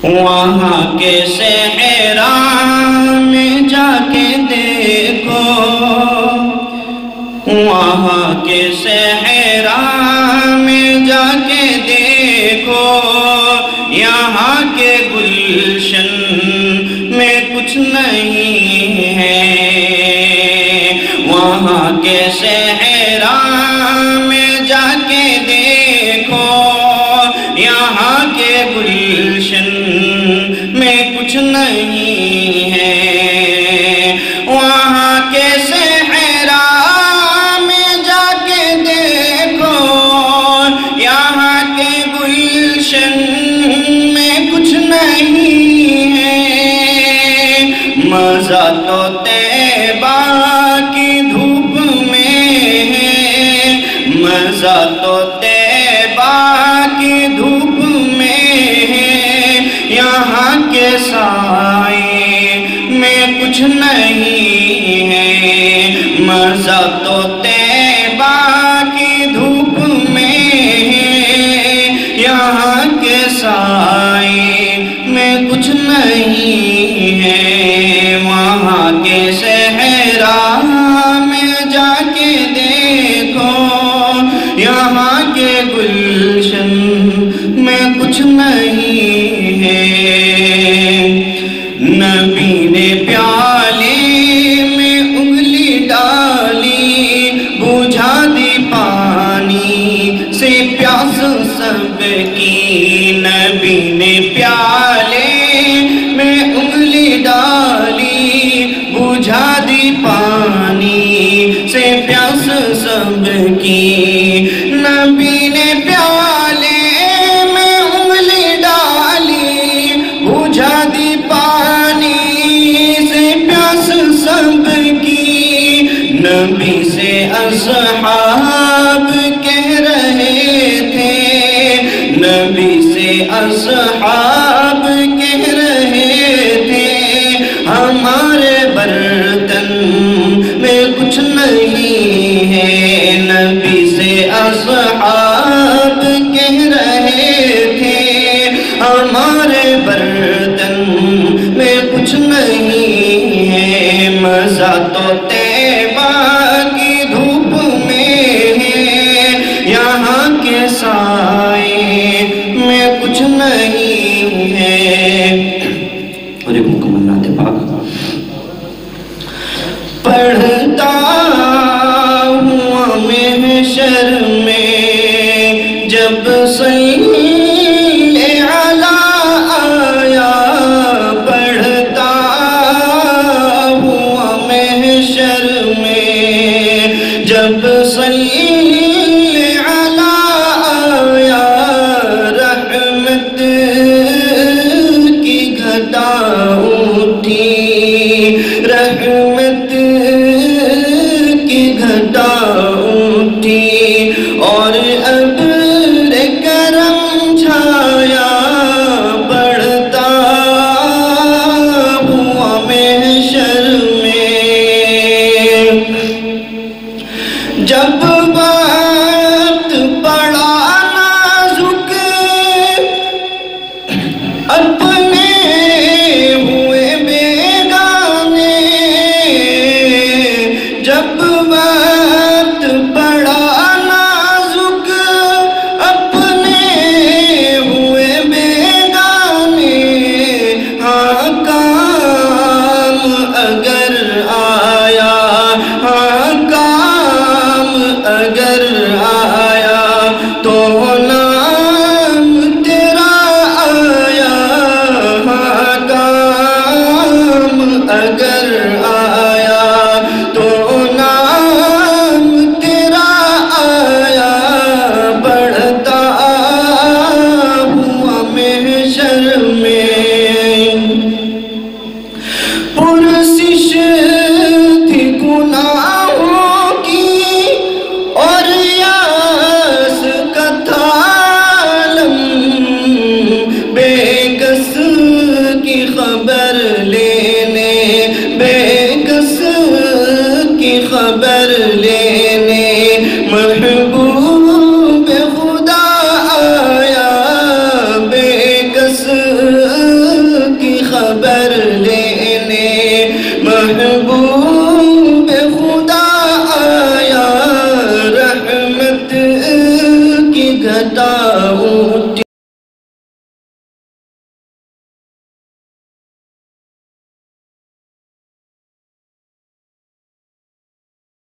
وہاں کے صحرا میں جا کے دیکھو، وہاں کے صحرا میں جا کے دیکھو، یہاں کے گلشن میں کچھ نہیں ہے۔ وہاں کے صحرا میں جا کے دیکھو، یہاں کے گلشن میں کچھ نہیں ہے۔ وہاں کے صحرا میں جا کے دیکھو، یہاں کے گلشن میں کچھ نہیں ہے۔ مزہ تو طیبہ کی دھوپ میں ہے، مزہ تو طیبہ کی دھوپ میں ہے، یہاں کے سائے میں کچھ نہیں ہے۔ مزہ تو طیبہ کی دھوپ میں ہے، یہاں کے سائے میں کچھ نہیں ہے۔ وہاں کے صحرا میں جا کے دیکھو، یہاں کے گلشن میں کچھ نہیں ہے۔ نبی نے پیالے میں انگلی ڈالی، بجھا دی پانی سے پیاس سب کی۔ نبی نے پیالے میں انگلی ڈالی، بجھا دی پانی سے پیاس سب کی۔ نبی نے پیالے میں انگلی ڈالی، بجھا دی پانی سے پیاس سب کی۔ نبی سے اصحاب کہہ رہے تھے، نبی سے اصحاب کہہ رہے تھے، ہمارے برتن میں کچھ نہیں ہے۔ نبی سے اصحاب کہہ رہے تھے، ہمارے برتن میں کچھ نہیں ہے۔ مزہ تو طیبہ کی دھوپ میں ہے، یہاں کے سائے میں کچھ نہیں ہے۔ اور ایک مکمل نعت پاک پڑھتا ہوا محشر میں جب صلی علی آیا، پڑھتا ہوا محشر میں جب صلی علی آیا، رحمت کی گھٹا اٹھی، رحمت کی گھٹا اٹھی، اور ابر کرم چھایا، بڑھتا ہوا محشر میں۔ جب وقت پڑا نازک، اپنے ہوئے بیگانے، جب وقت پڑا نازک، اپنے ہوئے بیگانے، ہاں کام اگر آیا، ہاں کام اگر آیا تو نام تیرا آیا، ہاں کام اگر آیا تو نام تیرا آیا، بڑھتا ہوا محشر میں۔ پرسش تھی گناہوں کی اور یاس کا تھا عالم، بے کس کی خبر لینے، بے کس کی خبر لینے، محبوب خدا آیا، بے کس محبوب خدا آیا، رحمت کی گھٹا اٹھی